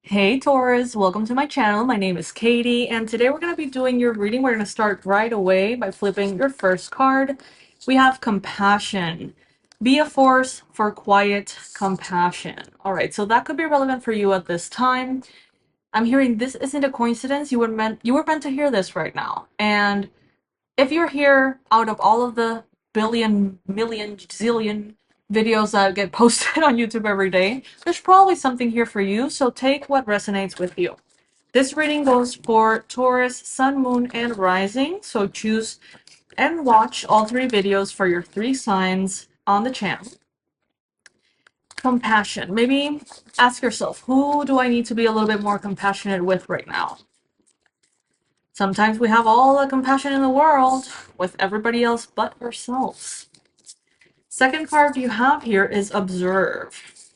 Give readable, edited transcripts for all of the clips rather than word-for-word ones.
Hey Taurus, welcome to my channel. My name is Katie, and today we're going to be doing your reading. We're going to start right away by flipping your first card. We have compassion. Be a force for quiet compassion. All right, so that could be relevant for you at this time. I'm hearing this isn't a coincidence. You were meant to hear this right now. And if you're here out of all of the billion, million, zillion videos that get posted on YouTube every day, there's probably something here for you, so take what resonates with you. This reading goes for Taurus, Sun, Moon, and Rising, so choose and watch all three videos for your three signs on the channel. Compassion. Maybe ask yourself, who do I need to be a little bit more compassionate with right now? Sometimes we have all the compassion in the world with everybody else but ourselves. Second card you have here is Observe.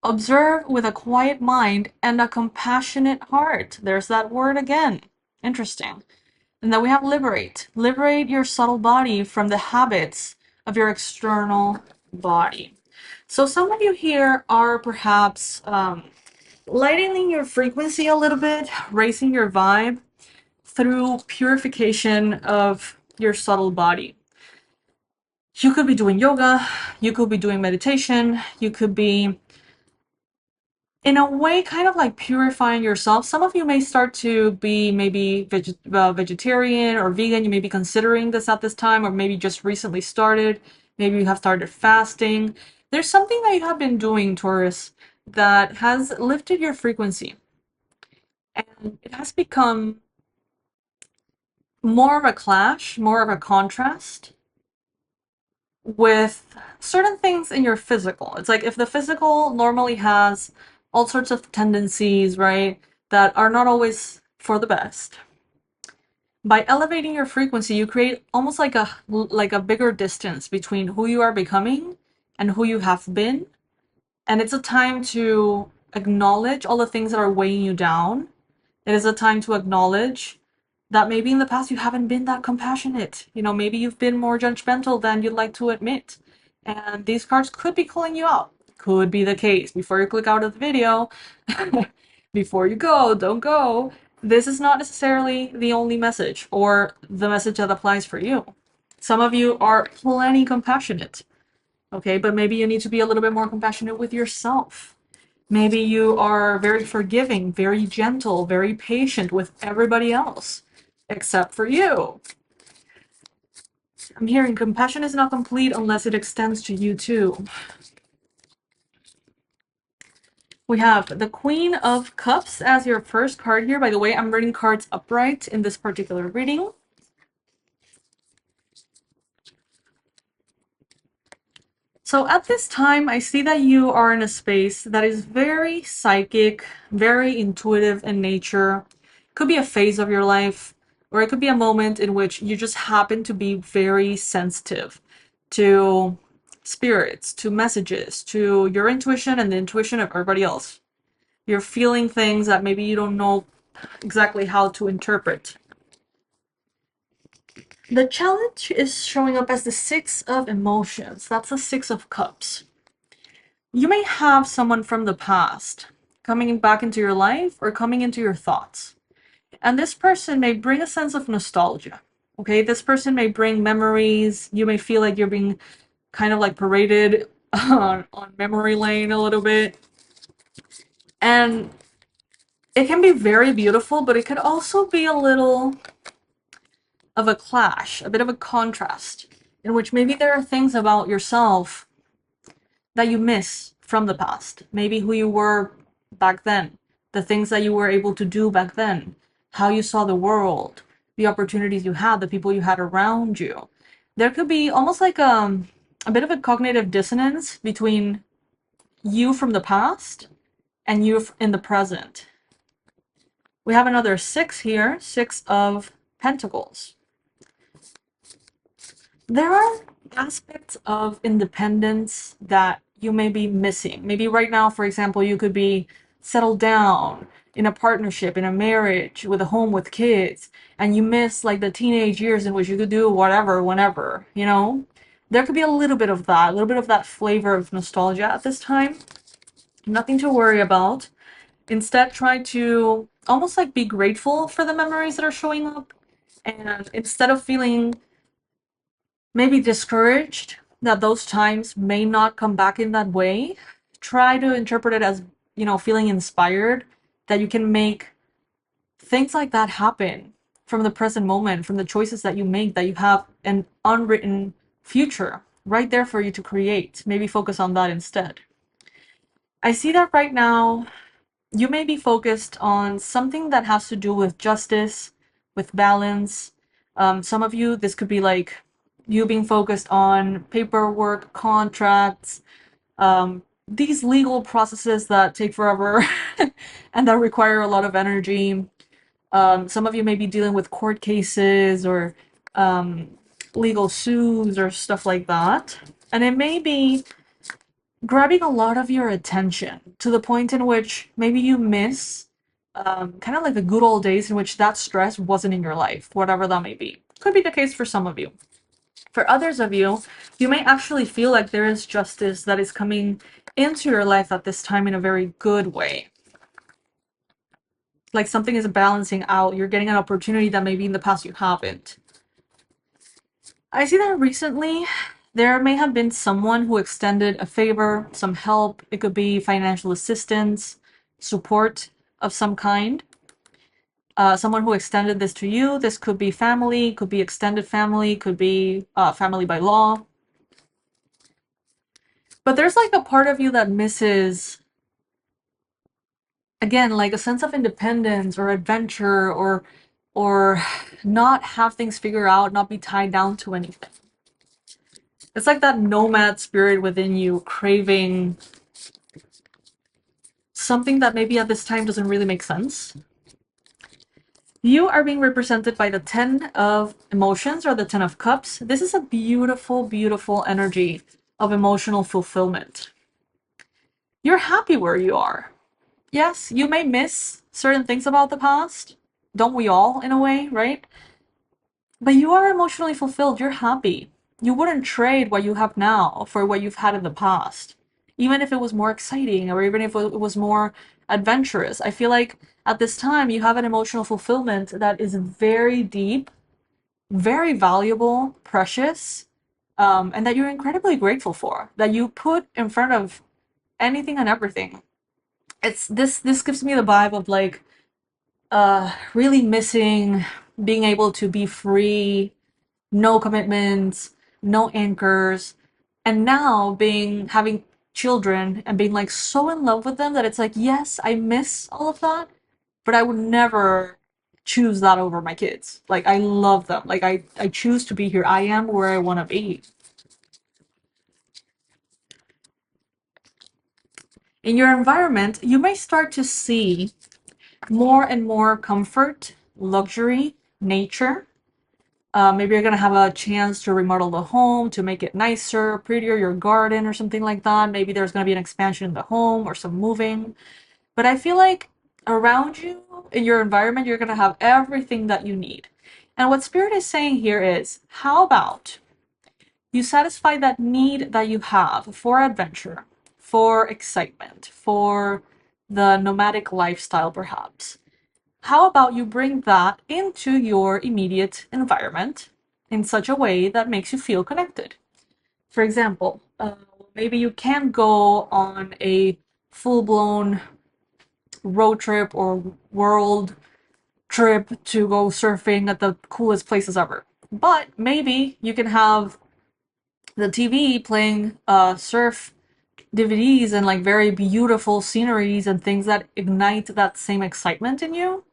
Observe with a quiet mind and a compassionate heart. There's that word again. Interesting. And then we have Liberate. Liberate your subtle body from the habits of your external body. So some of you here are perhaps lightening your frequency a little bit, raising your vibe through purification of your subtle body. You could be doing yoga, you could be doing meditation, you could be, in a way, kind of like purifying yourself. Some of you may start to be maybe vegetarian or vegan. You may be considering this at this time, or maybe just recently started. Maybe you have started fasting. There's something that you have been doing, Taurus, that has lifted your frequency. And it has become more of a clash, more of a contrast with certain things in your physical. It's like if the physical normally has all sorts of tendencies, right, that are not always for the best. By elevating your frequency, you create almost like a bigger distance between who you are becoming and who you have been. And it's a time to acknowledge all the things that are weighing you down. It is a time to acknowledge that maybe in the past you haven't been that compassionate. You know, maybe you've been more judgmental than you'd like to admit. And these cards could be calling you out. Could be the case. Before you click out of the video, before you go, don't go. This is not necessarily the only message or the message that applies for you. Some of you are plenty compassionate, okay? But maybe you need to be a little bit more compassionate with yourself. Maybe you are very forgiving, very gentle, very patient with everybody else, except for you. I'm hearing compassion is not complete unless it extends to you too. We have the Queen of Cups as your first card here. By the way, I'm reading cards upright in this particular reading. So at this time, I see that you are in a space that is very psychic, very intuitive in nature. Could be a phase of your life, or it could be a moment in which you just happen to be very sensitive to spirits, to messages, to your intuition and the intuition of everybody else. You're feeling things that maybe you don't know exactly how to interpret. The challenge is showing up as the Six of Emotions. That's the Six of Cups. You may have someone from the past coming back into your life or coming into your thoughts. And this person may bring a sense of nostalgia. Okay, this person may bring memories. You may feel like you're being kind of like paraded on memory lane a little bit. And it can be very beautiful, but it could also be a little of a clash, a bit of a contrast, in which maybe there are things about yourself that you miss from the past. Maybe who you were back then, the things that you were able to do back then, how you saw the world, the opportunities you had, the people you had around you. There could be almost like a bit of a cognitive dissonance between you from the past and you in the present. We have another six here, Six of Pentacles. There are aspects of independence that you may be missing. Maybe right now, for example, you could be settled down in a partnership, in a marriage, with a home with kids, and you miss like the teenage years in which you could do whatever, whenever, you know? There could be a little bit of that, a little bit of that flavor of nostalgia at this time. Nothing to worry about. Instead, try to almost like be grateful for the memories that are showing up. And instead of feeling maybe discouraged that those times may not come back in that way, try to interpret it as, feeling inspired that you can make things like that happen from the present moment, from the choices that you make, that you have an unwritten future right there for you to create. Maybe focus on that instead. I see that right now you may be focused on something that has to do with justice, with balance. Some of you, this could be like you being focused on paperwork, contracts, these legal processes that take forever and that require a lot of energy. Some of you may be dealing with court cases or legal suits or stuff like that. And it may be grabbing a lot of your attention to the point in which maybe you miss kind of like the good old days in which that stress wasn't in your life, whatever that may be. Could be the case for some of you. For others of you, you may actually feel like there is justice that is coming into your life at this time in a very good way. Like something is balancing out. You're getting an opportunity that maybe in the past you haven't. I see that recently there may have been someone who extended a favor, some help. It could be financial assistance, support of some kind. Someone who extended this to you. This could be family, could be extended family, could be family by law. But there's like a part of you that misses, again, like a sense of independence or adventure or not have things figured out, not be tied down to anything. It's like that nomad spirit within you craving something that maybe at this time doesn't really make sense. You are being represented by the 10 of emotions or the 10 of cups. This is a beautiful, beautiful energy of emotional fulfillment. You're happy where you are. Yes, you may miss certain things about the past. Don't we all, in a way, right? But you are emotionally fulfilled. You're happy. You wouldn't trade what you have now for what you've had in the past, even if it was more exciting or even if it was more adventurous. I feel like at this time you have an emotional fulfillment that is very deep, very valuable, precious, and that you're incredibly grateful for, that you put in front of anything and everything. It's this gives me the vibe of like really missing being able to be free, no commitments, no anchors, and now being having children and being like so in love with them that it's like, yes, I miss all of that, but I would never choose that over my kids. Like I love them. Like I choose to be here. I am where I want to be. In your environment, you may start to see more and more comfort, luxury, nature. Maybe you're gonna have a chance to remodel the home to make it nicer, prettier, your garden or something like that. Maybe there's gonna be an expansion in the home or some moving. But I feel like around you, in your environment, you're gonna have everything that you need. And what Spirit is saying here is, how about you satisfy that need that you have for adventure, for excitement, for the nomadic lifestyle, perhaps? How about you bring that into your immediate environment in such a way that makes you feel connected? For example, maybe you can't go on a full blown road trip or world trip to go surfing at the coolest places ever. But maybe you can have the TV playing surf DVDs and like very beautiful sceneries and things that ignite that same excitement in you.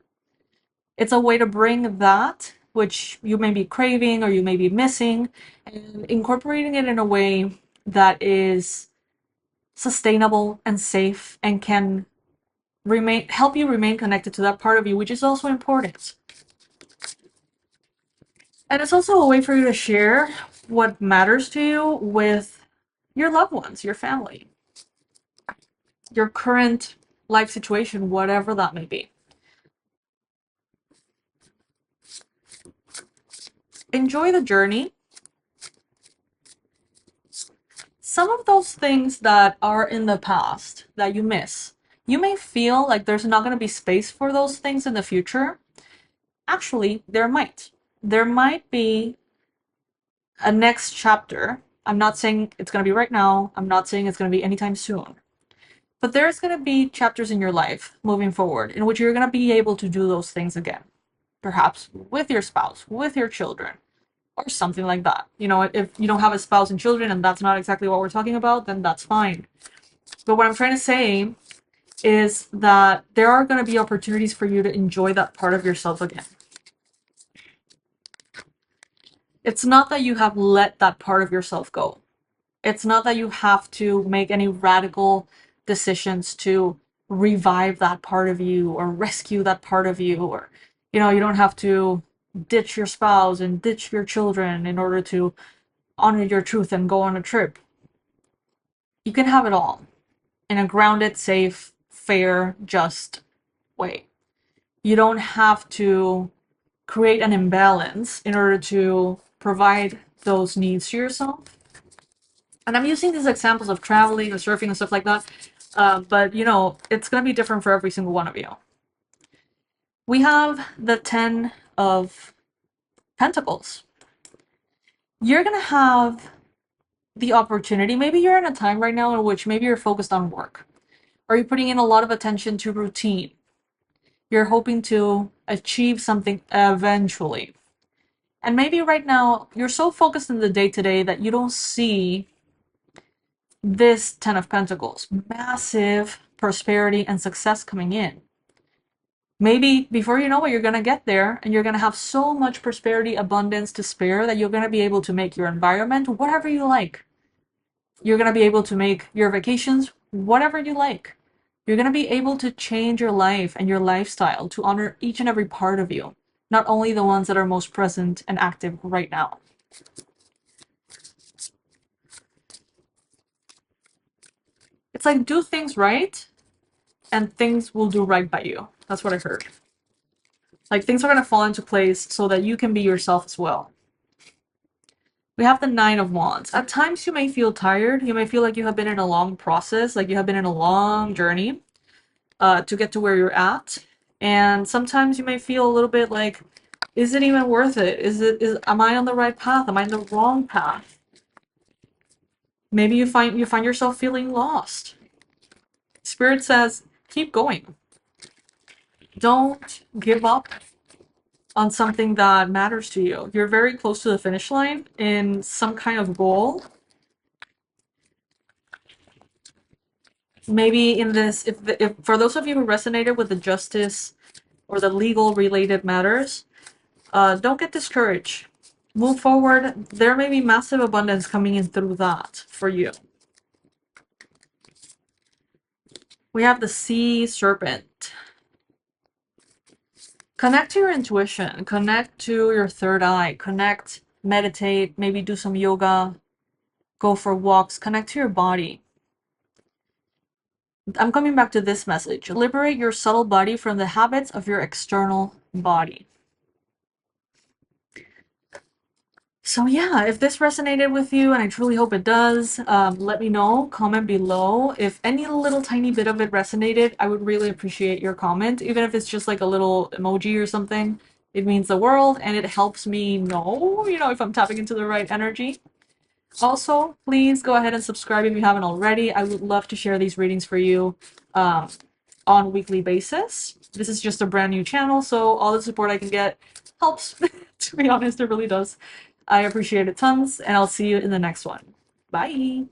It's a way to bring that, which you may be craving or you may be missing, and incorporating it in a way that is sustainable and safe and can help you remain connected to that part of you, which is also important. And it's also a way for you to share what matters to you with your loved ones, your family, your current life situation, whatever that may be. Enjoy the journey. Some of those things that are in the past that you miss, You may feel like there's not going to be space for those things in the future. Actually, there might. There might be a next chapter. I'm not saying it's going to be right now. I'm not saying it's going to be anytime soon. But there's going to be chapters in your life moving forward in which you're going to be able to do those things again. Perhaps with your spouse, with your children, or something like that. You know, if you don't have a spouse and children and that's not exactly what we're talking about, then that's fine. But what I'm trying to say is that there are going to be opportunities for you to enjoy that part of yourself again. It's not that you have let that part of yourself go. It's not that you have to make any radical decisions to revive that part of you or rescue that part of you, or, you know, you don't have to ditch your spouse and ditch your children in order to honor your truth and go on a trip. You can have it all in a grounded, safe, fair, just way. You don't have to create an imbalance in order to provide those needs to yourself. And I'm using these examples of traveling and surfing and stuff like that, but you know, it's going to be different for every single one of you. We have the 10 of Pentacles. You're going to have the opportunity. Maybe you're in a time right now in which maybe you're focused on work, or you're putting in a lot of attention to routine. You're hoping to achieve something eventually. And maybe right now you're so focused in the day-to-day that you don't see this 10 of Pentacles, massive prosperity and success coming in. Maybe before you know it, you're going to get there and you're going to have so much prosperity, abundance to spare that you're going to be able to make your environment whatever you like. You're going to be able to make your vacations whatever you like. You're going to be able to change your life and your lifestyle to honor each and every part of you, not only the ones that are most present and active right now. It's like, do things right and things will do right by you. That's what I heard. Like, things are going to fall into place so that you can be yourself as well. We have the 9 of Wands. At times you may feel tired. You may feel like you have been in a long process, like you have been in a long journey to get to where you're at. And sometimes you may feel a little bit like, is it even worth it? Am I on the right path? Am I on the wrong path? Maybe you find yourself feeling lost. Spirit says, keep going. Don't give up on something that matters to you. You're very close to the finish line in some kind of goal. Maybe in this, if for those of you who resonated with the justice or the legal related matters, don't get discouraged. Move forward. There may be massive abundance coming in through that for you. We have the Sea Serpent. Connect to your intuition. Connect to your third eye. Connect, meditate, maybe do some yoga, go for walks. Connect to your body. I'm coming back to this message. Liberate your subtle body from the habits of your external body. So yeah, if this resonated with you, and I truly hope it does, let me know. Comment below. If any little tiny bit of it resonated, I would really appreciate your comment. Even if it's just like a little emoji or something, it means the world, and it helps me know, you know, if I'm tapping into the right energy. Also, please go ahead and subscribe if you haven't already. I would love to share these readings for you on a weekly basis. This is just a brand new channel, so all the support I can get helps. To be honest, it really does. I appreciate it tons, and I'll see you in the next one. Bye!